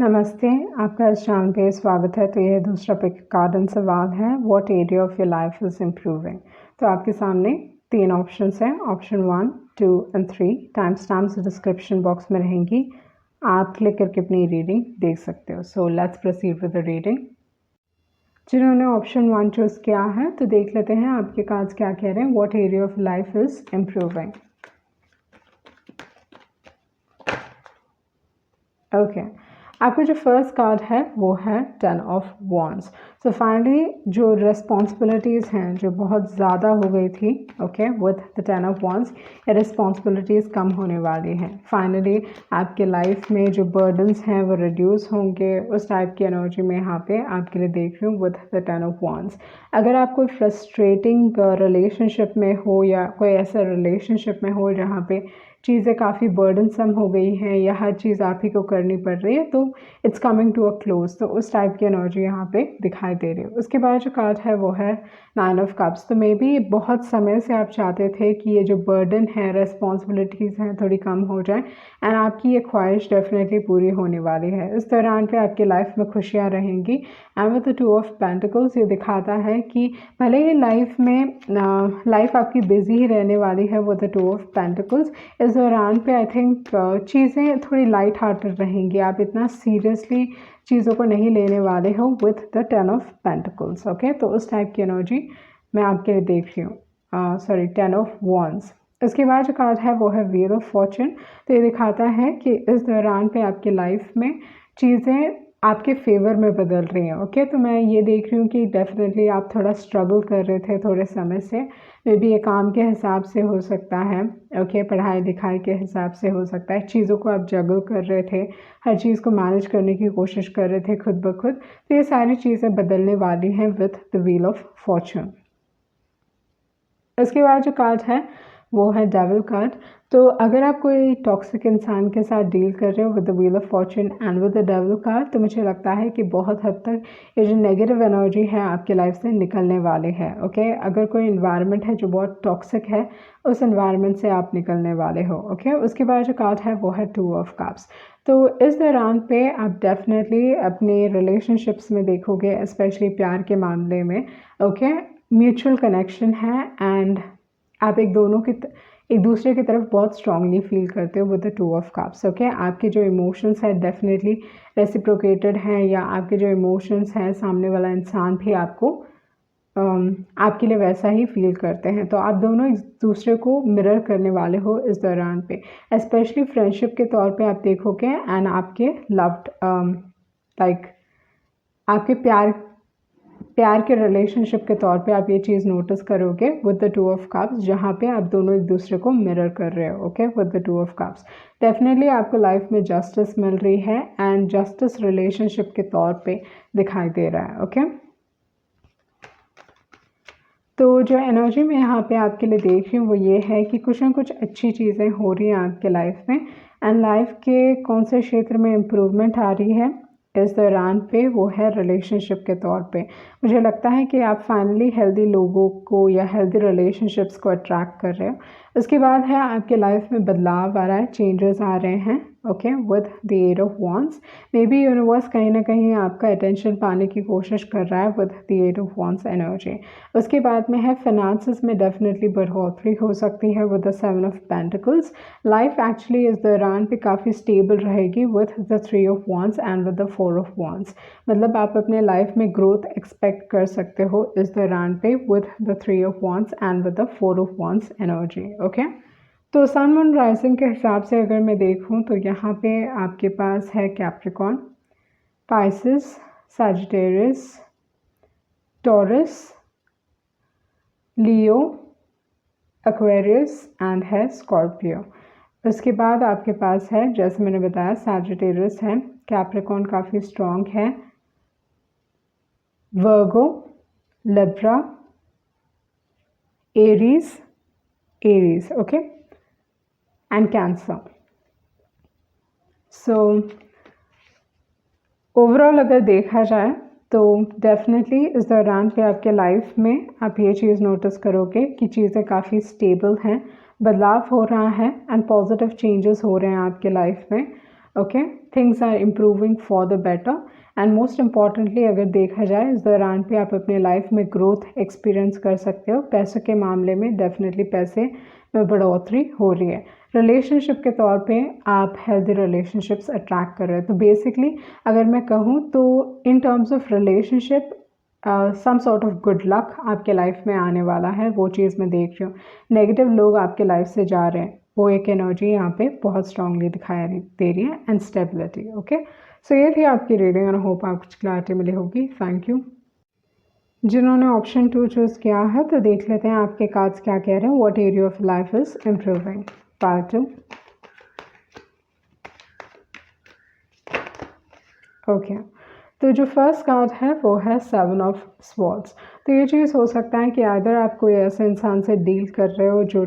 नमस्ते, आपका इस चैनल पे स्वागत है। तो यह दूसरा पिक कार्डन सवाल है, what area of your life is improving. तो आपके सामने 3 ऑप्शंस हैं, option 1, 2 and 3। Time stamps description box में रहेंगी, आप क्लिक करके अपनी रीडिंग देख सकते हो। So let's proceed with the reading. जिन्होंने ऑप्शन 1 चूज़ किया है तो देख लेते हैं आपके कार्ड्स क्या कह रहे हैं, what area of life is improving. Okay, आपका जो फर्स्ट कार्ड है वो है 10 ऑफ वॉन्ड्स। सो फाइनली जो रिस्पॉन्सिबिलिटीज़ हैं जो बहुत ज़्यादा हो गई थी, okay, with the 10 of wands, ये रिस्पॉन्सिबिलिटीज़ कम होने वाली हैं। फाइनली आपके लाइफ में जो बर्डन्स हैं वो रिड्यूस होंगे, उस टाइप की एनर्जी में यहाँ पे आपके लिए देख रही हूँ विद द 10 ऑफ वॉन्ड्स। अगर आप कोई फ्रस्ट्रेटिंग रिलेशनशिप में हो या कोई ऐसा रिलेशनशिप में हो जहाँ पे चीज़ें काफ़ी बर्डनसम हो गई हैं या हर चीज़ आप ही को करनी पड़ रही है, तो it's coming to a close. तो उस टाइप की एनर्जी यहाँ पे दिखाई दे रही है। उसके बाद जो कार्ड है वो है 9 ऑफ कप्स। तो मे बी बहुत समय से आप चाहते थे कि ये जो बर्डन है, रिस्पॉन्सिबिलिटीज़ हैं, थोड़ी कम हो जाए, एंड आपकी ये ख्वाहिश डेफिनेटली पूरी होने वाली है। इस दौरान पे आपकी लाइफ में खुशियाँ रहेंगी। And with the 2 of pentacles ये दिखाता है कि भले ही लाइफ आपकी बिजी ही रहने वाली है विद द 2 ऑफ पेंटिकल्स, इस दौरान पे आई थिंक चीज़ें थोड़ी लाइट हार्टेड रहेंगी। आप इतना सीरियसली चीज़ों को नहीं लेने वाले हो with the 10 of pentacles. Okay, तो उस टाइप की एनर्जी मैं आपके लिए देख रही हूँ। Sorry, 10 of wands. इसके बाद जो कार्ड है वो है व्हील ऑफ फॉर्चून। तो ये दिखाता है कि इस दौरान पे आपकी लाइफ में चीज़ें आपके फेवर में बदल रही हैं। ओके, तो मैं ये देख रही हूँ कि डेफिनेटली आप थोड़ा स्ट्रगल कर रहे थे थोड़े समय से। मे बी ये काम के हिसाब से हो सकता है, ओके, पढ़ाई लिखाई के हिसाब से हो सकता है। चीज़ों को आप जगल कर रहे थे, हर चीज़ को मैनेज करने की कोशिश कर रहे थे खुद ब खुद। तो ये सारी चीज़ें बदलने वाली हैं with the wheel of Fortune. इसके बाद जो कार्ड है वो है डेविल कार्ड। तो अगर आप कोई टॉक्सिक इंसान के साथ डील कर रहे हो with the wheel of Fortune and with the devil card, तो मुझे लगता है कि बहुत हद तक ये जो नेगेटिव एनर्जी है आपकी लाइफ से निकलने वाली है। ओके, अगर कोई इन्वायरमेंट है जो बहुत टॉक्सिक है, उस इन्वायरमेंट से आप निकलने वाले हो। ओके, उसके बाद जो कार्ड है वो है 2 ऑफ कप्स। तो इस दौरान पे आप डेफिनेटली अपने रिलेशनशिप्स में देखोगे, स्पेशली प्यार के मामले में, ओके, म्यूचुअल कनेक्शन है एंड आप एक दूसरे की तरफ बहुत स्ट्रांगली फील करते हो with the 2 of cups. Okay, आपके जो इमोशंस हैं डेफिनेटली रेसिप्रोकेटेड हैं, या आपके जो इमोशंस हैं सामने वाला इंसान भी आपके लिए वैसा ही फील करते हैं। तो आप दोनों एक दूसरे को मिरर करने वाले हो इस दौरान पे, स्पेशली फ्रेंडशिप के तौर पे आप देखोगे एंड आपके लव्ड लाइक आपके प्यार के रिलेशनशिप के तौर पे आप ये चीज़ नोटिस करोगे विद द 2 ऑफ कप्स, जहाँ पे आप दोनों एक दूसरे को मिरर कर रहे हो। Okay, with the 2 of cups definitely आपको लाइफ में जस्टिस मिल रही है एंड जस्टिस रिलेशनशिप के तौर पे दिखाई दे रहा है। ओके, तो जो एनर्जी मैं यहाँ पे आपके लिए देख रही हूँ वो ये है कि कुछ ना कुछ अच्छी चीज़ें हो रही हैं आपके लाइफ में, एंड लाइफ के कौन से क्षेत्र में इम्प्रूवमेंट आ रही है इस दौरान पे, वो है रिलेशनशिप के तौर पे। मुझे लगता है कि आप फाइनली हेल्दी लोगों को या हेल्दी रिलेशनशिप्स को अट्रैक्ट कर रहे हो। उसके बाद है आपके लाइफ में बदलाव आ रहा है, चेंजेस आ रहे हैं। Okay, with the 8 of wands, may be universe कहीं ना कहीं आपका अटेंशन पाने की कोशिश कर रहा है with the 8 of wands energy. उसके बाद में है फाइनेंसेस में डेफिनेटली बढ़ोतरी हो सकती है with the 7 of pentacles. Life actually इस दौरान पे काफ़ी स्टेबल रहेगी with the 3 of wands and with the 4 of wands. मतलब आप अपने लाइफ में ग्रोथ एक्सपेक्ट कर सकते हो इस दौरान पे with the 3 of wands and with the 4 of wands energy. Okay, तो सन मून राइजिंग के हिसाब से अगर मैं देखूं तो यहाँ पे आपके पास है Capricorn, Pisces, Sagittarius, taurus, Leo, Aquarius and है स्कॉर्पियो। उसके बाद आपके पास है, जैसे मैंने बताया, सैजिटेरियस है, कैप्रिकॉन काफ़ी स्ट्रॉन्ग है, Virgo, Libra, Aries, okay, and cancer. So overall अगर देखा जाए तो डेफिनेटली इस दौरान पे आपके लाइफ में आप ये चीज़ नोटिस करोगे कि चीज़ें काफ़ी स्टेबल हैं, बदलाव हो रहा है एंड पॉजिटिव चेंजेस हो रहे हैं आपके लाइफ में। Okay, things are improving for the better and most importantly अगर देखा जाए इस दौरान पे आप अपने लाइफ में ग्रोथ एक्सपीरियंस कर सकते हो। पैसों के मामले में डेफिनेटली पैसे में बढ़ोतरी हो रही है। रिलेशनशिप के तौर पे आप हेल्दी रिलेशनशिप्स अट्रैक्ट कर रहे हो। तो बेसिकली अगर मैं कहूँ तो in terms of relationship some sort of good luck आपके लाइफ में आने वाला है, वो चीज़ मैं देख रही हूँ। नेगेटिव लोग आपके लाइफ से जा रहे हैं, वो एक एनर्जी यहाँ पे बहुत स्ट्रांगली दिखाई दे रही है एंड स्टेबिलिटी। ओके, सो ये थी आपकी रीडिंग और होप आपको कुछ क्लैरिटी मिली होगी। Thank you. जिन्होंने ऑप्शन 2 चूज़ किया है तो देख लेते हैं आपके कार्ड्स क्या कह रहे हैं। What area of life is improving, part 2। Okay, तो जो फर्स्ट कार्ड है वो है 7 ऑफ स्वॉर्ड्स। तो ये चीज़ हो सकता है कि अगर आप कोई ऐसे इंसान से डील कर रहे हो जो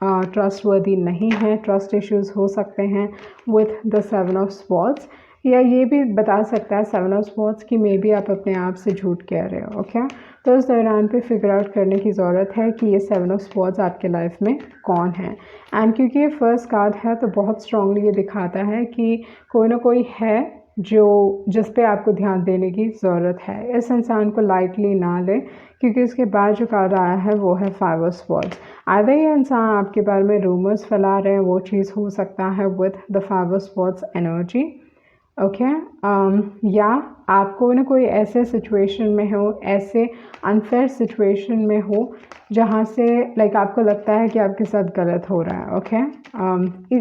ट्रस्टवर्दी नहीं है, ट्रस्ट इश्यूज हो सकते हैं विथ द 7 ऑफ स्वॉर्ड्स, या ये भी बता सकता है 7 ऑफ स्वॉर्ड्स कि मे बी आप अपने आप से झूठ कह रहे हो। ओके, तो इस दौरान पे फिगर आउट करने की ज़रूरत है कि ये 7 ऑफ स्वॉर्ड्स आपके लाइफ में कौन है। एंड क्योंकि ये फर्स्ट कार्ड है तो बहुत स्ट्रांगली ये दिखाता है कि कोई ना कोई है जिस पे आपको ध्यान देने की ज़रूरत है। इस इंसान को लाइटली ना ले, क्योंकि इसके बाद जो कार्ड आया है वो है 5 ऑफ स्वॉर्ड्स। आधे ये इंसान आपके बारे में रूमर्स फैला रहे हैं, वो चीज़ हो सकता है with the 5 of swords energy. Okay, या आप कोई ना कोई ऐसे सिचुएशन में हो, ऐसे अनफेयर सिचुएशन में हो जहाँ से लाइक आपको लगता है कि आपके साथ गलत हो रहा है। ओके,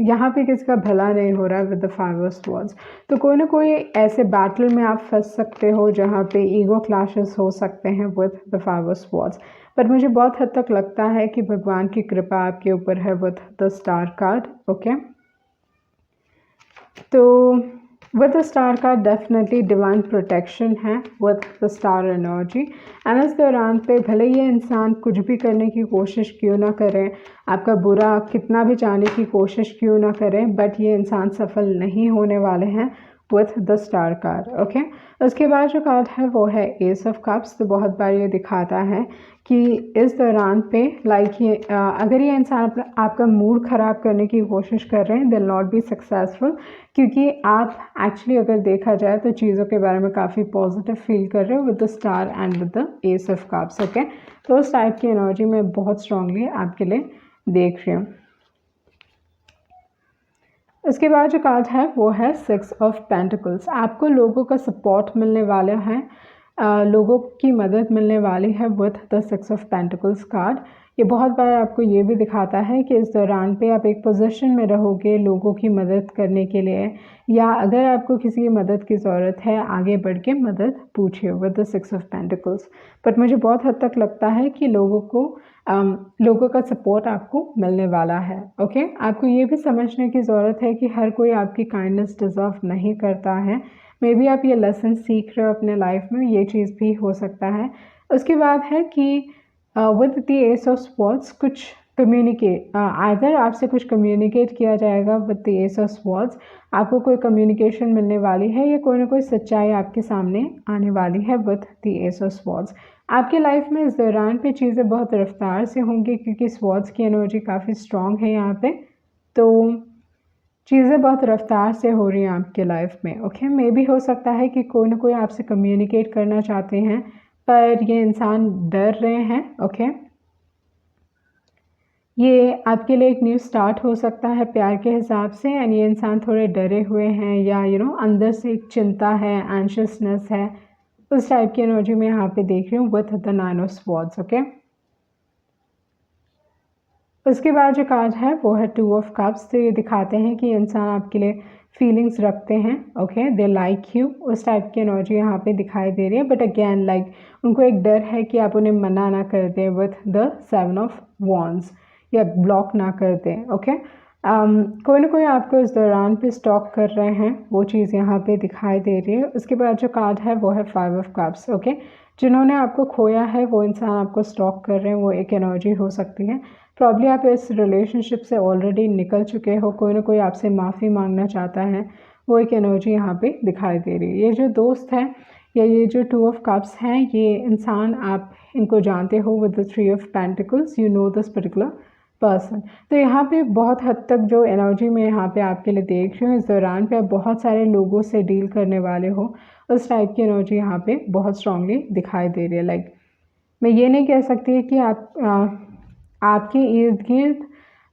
यहाँ पे किसी का भला नहीं हो रहा है विद द 5 ऑफ स्वॉर्ड्स। तो कोई ना कोई ऐसे बैटल में आप फंस सकते हो जहाँ पे ईगो क्लैशेस हो सकते हैं विद द 5 ऑफ स्वॉर्ड्स। पर मुझे बहुत हद तक लगता है कि भगवान की कृपा आपके ऊपर है with the star card. Okay, तो विद द स्टार का डेफिनेटली डिवाइन प्रोटेक्शन है with the star energy. And इस दौरान पे भले ये इंसान कुछ भी करने की कोशिश क्यों ना करें, आपका बुरा कितना भी चाहने की कोशिश क्यों ना करें, बट ये इंसान सफल नहीं होने वाले हैं with the star card. Okay, उसके बाद जो कार्ड है वो है एस ऑफ कप्स। तो बहुत बार ये दिखाता है कि इस दौरान पे लाइक ये अगर ये इंसान आपका मूड ख़राब करने की कोशिश कर रहे हैं, they will not be successful, क्योंकि आप एक्चुअली अगर देखा जाए तो चीज़ों के बारे में काफ़ी पॉजिटिव फील कर रहे हो with the star and with the S of cups. Okay, तो उस टाइप की एनर्जी मैं बहुत स्ट्रांगली आपके लिए देख रही हूँ। इसके बाद जो कार्ड है वो है 6 ऑफ पेंटिकल्स। आपको लोगों का सपोर्ट मिलने वाला है, लोगों की मदद मिलने वाली है with the 6 of pentacles card. ये बहुत बार आपको ये भी दिखाता है कि इस दौरान पे आप एक पोजीशन में रहोगे लोगों की मदद करने के लिए, या अगर आपको किसी की मदद की ज़रूरत है आगे बढ़ के मदद पूछिए with the 6 of pentacles. But मुझे बहुत हद तक लगता है कि लोगों का सपोर्ट आपको मिलने वाला है। ओके, आपको ये भी समझने की ज़रूरत है कि हर कोई आपकी काइंडनेस डिज़र्व नहीं करता है। मे बी आप ये लेसन सीख रहे हो अपने लाइफ में, ये चीज़ भी हो सकता है। उसके बाद है कि with the S of swords कुछ कम्युनिकेट, आइदर आपसे कुछ कम्युनिकेट किया जाएगा with the S of swords, आपको कोई कम्युनिकेशन मिलने वाली है, या कोई ना कोई सच्चाई आपके सामने आने वाली है with the S of swords. आपकी लाइफ में इस दौरान पे चीज़ें बहुत रफ्तार से होंगी, क्योंकि स्वॉर्ड्स की एनर्जी काफ़ी स्ट्रॉन्ग है यहाँ पे, तो चीज़ें बहुत रफ्तार से हो रही हैं आपके लाइफ में। ओके, मे भी हो सकता है कि कोई ना कोई आपसे कम्युनिकेट करना चाहते हैं पर ये इंसान डर रहे हैं। ओके, ये आपके लिए एक न्यू स्टार्ट हो सकता है प्यार के हिसाब से, एंड ये इंसान थोड़े डरे हुए हैं, या अंदर से एक चिंता है, एंशियसनेस है, उस टाइप की एनर्जी में यहाँ पे देख रही हूँ with the 9 of swords. Okay, उसके बाद जो कार्ड है वो है 2 ऑफ कप्स। तो ये दिखाते हैं कि इंसान आपके लिए फीलिंग्स रखते हैं। ओके, दे लाइक यू, उस टाइप की एनर्जी यहाँ पे दिखाई दे रही है। बट अगेन लाइक उनको एक डर है कि आप उन्हें मना ना कर दें विथ द 7 ऑफ वॉन्ड्स, या ब्लॉक ना कर दें। ओके, कोई ना कोई आपको इस दौरान पे स्टॉक कर रहे हैं, वो चीज़ यहाँ पे दिखाई दे रही है। उसके बाद जो कार्ड है वो है 5 ऑफ कप्स। ओके, जिन्होंने आपको खोया है वो इंसान आपको स्टॉक कर रहे हैं, वो एक एनर्जी हो सकती है। प्रॉब्ली आप इस रिलेशनशिप से ऑलरेडी निकल चुके हो, कोई ना कोई आपसे माफ़ी मांगना चाहता है, वो एक एनर्जी यहाँ पे दिखाई दे रही है। ये जो दोस्त है या ये जो 2 ऑफ कप्स हैं, ये इंसान आप इनको जानते हो with the 3 of pentacles, you know this particular person. तो यहाँ पे बहुत हद तक जो एनर्जी मैं यहाँ पे आपके लिए देख रही हूँ, इस दौरान पे आप बहुत सारे लोगों से डील करने वाले हो, उस टाइप की एनर्जी यहाँ पे बहुत स्ट्रांगली दिखाई दे रही है। लाइक मैं ये नहीं कह सकती कि आपके इर्द गिर्द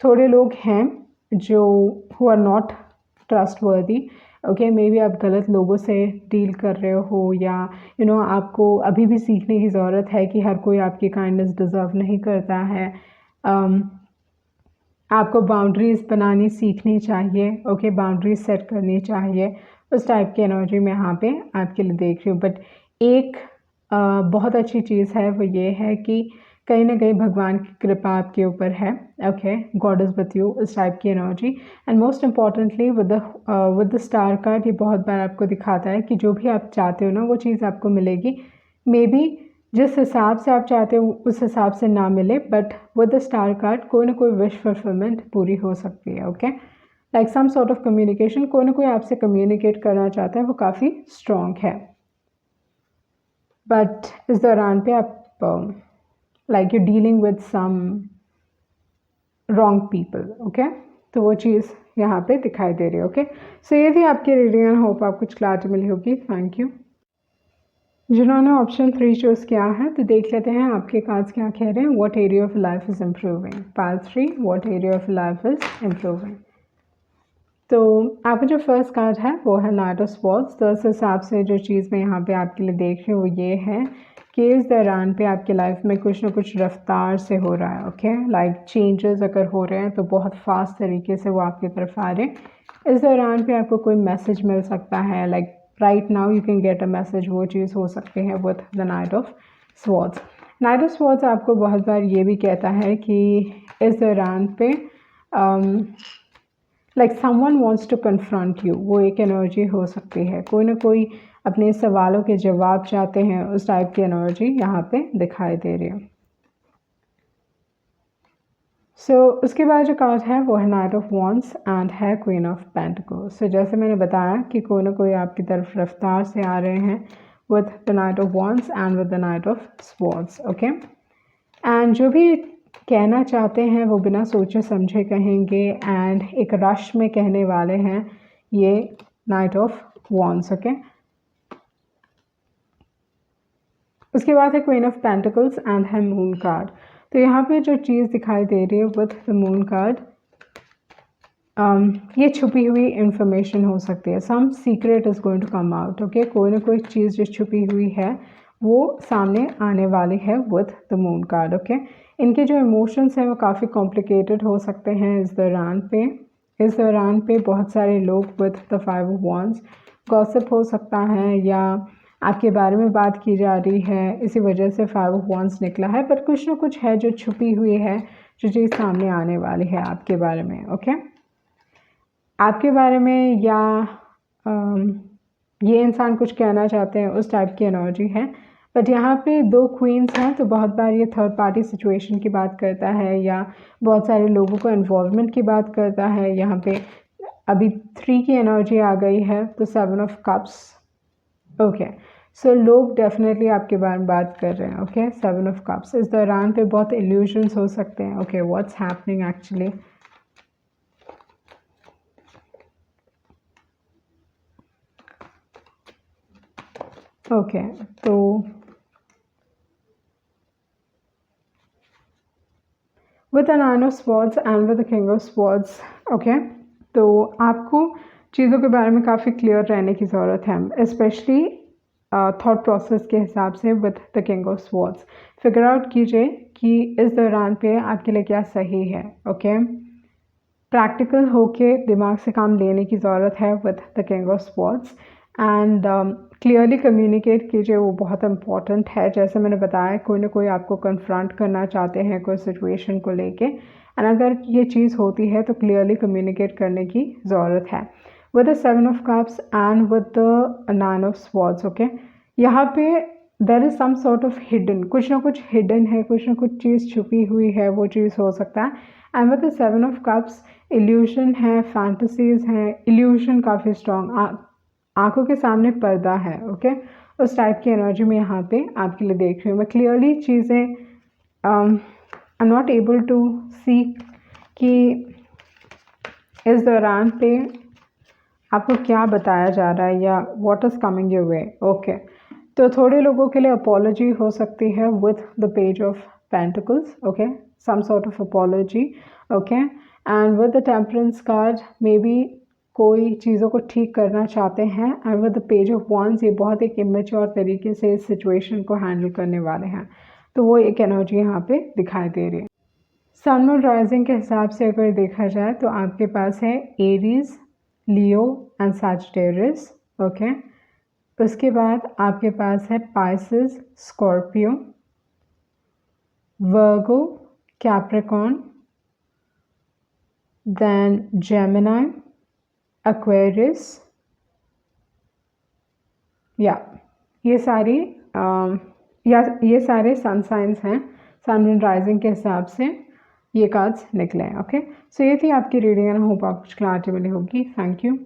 थोड़े लोग हैं जो who are not trustworthy. Okay, maybe आप गलत लोगों से डील कर रहे हो, या आपको अभी भी सीखने की ज़रूरत है कि हर कोई आपकी काइंडनेस डिज़र्व नहीं करता है। आपको बाउंड्रीज़ बनानी सीखनी चाहिए। ओके, बाउंड्रीज सेट करनी चाहिए। उस टाइप की एनर्जी मैं यहाँ पे आपके लिए देख रही हूँ। बट एक बहुत अच्छी चीज़ है, वो ये है कि कहीं ना कहीं भगवान की कृपा आपके ऊपर है। Okay, God is with you, इस टाइप की energy. And most importantly with the star card, ये बहुत बार आपको दिखाता है कि जो भी आप चाहते हो ना, वो चीज़ आपको मिलेगी। मे बी जिस हिसाब से आप चाहते हो उस हिसाब से ना मिले, but with the star card कोई ना कोई विश फुलफिलमेंट पूरी हो सकती है। Okay, like some sort of communication, कोई ना कोई आपसे कम्युनिकेट करना चाहता है, वो काफ़ी स्ट्रॉन्ग है। बट इस दौरान पे आप like you dealing with some wrong people. Okay, तो वो चीज़ यहाँ पे दिखाई दे रही है। ओके, सो ये थी आपकी रीडिंग। होप आपको कुछ क्लैरिटी मिली होगी। Thank you. जिन्होंने ऑप्शन 3 चूज़ किया है, तो देख लेते हैं आपके कार्ड्स क्या कह रहे हैं। What area of life is improving? Pile 3, what area of life is improving? तो आपका जो फर्स्ट कार्ड है वो है नाइट ऑफ स्वॉर्ड्स। तो इस हिसाब से जो चीज़ मैं यहाँ पे आपके लिए देख रही हूँ वो ये है कि इस दौरान पे आपकी लाइफ में कुछ ना कुछ रफ्तार से हो रहा है। ओके, लाइक चेंजेस अगर हो रहे हैं तो बहुत फास्ट तरीके से वो आपकी तरफ आ रहे हैं। इस दौरान पे आपको कोई मैसेज मिल सकता है, like right now you can get a message, वो चीज़ हो सकती है with the night of swords. Night of swords आपको बहुत बार ये भी कहता है कि इस दौरान पे like someone wants to confront you, वो एक एनर्जी हो सकती है। कोई ना कोई अपने सवालों के जवाब चाहते हैं, उस टाइप की एनर्जी यहाँ पे दिखाई दे रही है। सो उसके बाद जो कार्ड है वो है नाइट ऑफ वॉन्ड्स एंड है क्वीन ऑफ पेंटिकल्स। सो जैसे मैंने बताया कि कोई ना कोई आपकी तरफ रफ्तार से आ रहे हैं with the night of wands and with the night of swords. Okay, and जो भी कहना चाहते हैं वो बिना सोचे समझे कहेंगे एंड एक रश में कहने वाले हैं, ये नाइट ऑफ वॉन्ड्स। ओके, उसके बाद है क्वीन ऑफ पेंटिकल्स एंड है मून कार्ड। तो यहाँ पे जो चीज़ दिखाई दे रही है विथ द मून कार्ड, ये छुपी हुई इंफॉर्मेशन हो सकती है। Some secret is going to come out. Okay, कोई ना कोई चीज़ जो छुपी हुई है वो सामने आने वाली है with the moon card. Okay, इनके जो इमोशंस हैं वो काफ़ी कॉम्प्लिकेटेड हो सकते हैं इस दौरान पे बहुत सारे लोग with the 5 of wands, gossip हो सकता है या आपके बारे में बात की जा रही है, इसी वजह से 5 ऑफ वॉन्ड्स निकला है। बट कुछ ना कुछ है जो छुपी हुई है, जो चीज़ सामने आने वाली है आपके बारे में। ओके, आपके बारे में या ये इंसान कुछ कहना चाहते हैं, उस टाइप की एनर्जी है। बट यहाँ पे 2 क्वींस हैं, तो बहुत बार ये थर्ड पार्टी सिचुएशन की बात करता है या बहुत सारे लोगों को इन्वॉल्वमेंट की बात करता है। यहाँ पे अभी 3 की एनर्जी आ गई है, तो 7 ऑफ कप्स। ओके, सो लोग डेफिनेटली आपके बारे में बात कर रहे हैं। ओके, 7 ऑफ कप्स, इस दौरान पे बहुत इल्यूजन्स हो सकते हैं। Okay, what's happening actually? Okay, तो with the 9 of swords and with the king of swords. Okay, तो आपको चीज़ों के बारे में काफ़ी क्लियर रहने की ज़रूरत है, स्पेशली थॉट प्रोसेस के हिसाब से। With the king of swords figure out कीजिए कि इस दौरान पे आपके लिए क्या सही है। ओके, प्रैक्टिकल होके दिमाग से काम लेने की ज़रूरत है with the king of swords. And clearly communicate कीजिए, वो बहुत इम्पॉर्टेंट है। जैसे मैंने बताया, कोई ना कोई आपको कन्फ्रंट करना चाहते हैं कोई सिचुएशन को लेके, एंड अगर ये चीज़ होती है तो क्लियरली कम्युनिकेट करने की ज़रूरत है। With the 7 of cups and with the 9 of swords. Okay, यहाँ पे there is some sort of hidden, कुछ ना कुछ हिडन है, कुछ ना कुछ चीज़ छुपी हुई है, वो चीज़ हो सकता है। And with the 7 of cups evolution है, फैंटसीज हैं। इल्यूशन काफ़ी स्ट्रॉन्ग, आंखों के सामने पर्दा है। ओके, उस टाइप की एनर्जी में यहाँ पे आपके लिए देख रही हूँ मैं। क्लियरली चीज़ें I am not able to see कि इस दौरान पे आपको क्या बताया जा रहा है या what is coming your way. Okay, तो थोड़े लोगों के लिए अपॉलॉजी हो सकती है with the page of pentacles. Okay, some sort of apology. Okay, and with the temperance card maybe कोई चीज़ों को ठीक करना चाहते हैं, and with the page of wands ये बहुत एक इमेच्योर तरीके से इस सिचुएशन को हैंडल करने वाले हैं। तो वो एक एनर्जी यहाँ पे दिखाई दे रही है। सन मून राइजिंग के हिसाब से अगर देखा जाए तो आपके पास है Aries, Leo and Sagittarius. Okay, उसके बाद आपके पास है पाइसेस, स्कॉर्पियो, वर्गो, कैप्रिकॉर्न, देन जेमिनी, एक्वेरियस। ये सारे सन साइंस हैं सन मून राइजिंग के हिसाब से ये कार्ड्स निकले। ओके, सो ये थी आपकी रीडिंग एंड होप आपको कुछ क्लैरिटी मिली होगी। Thank you.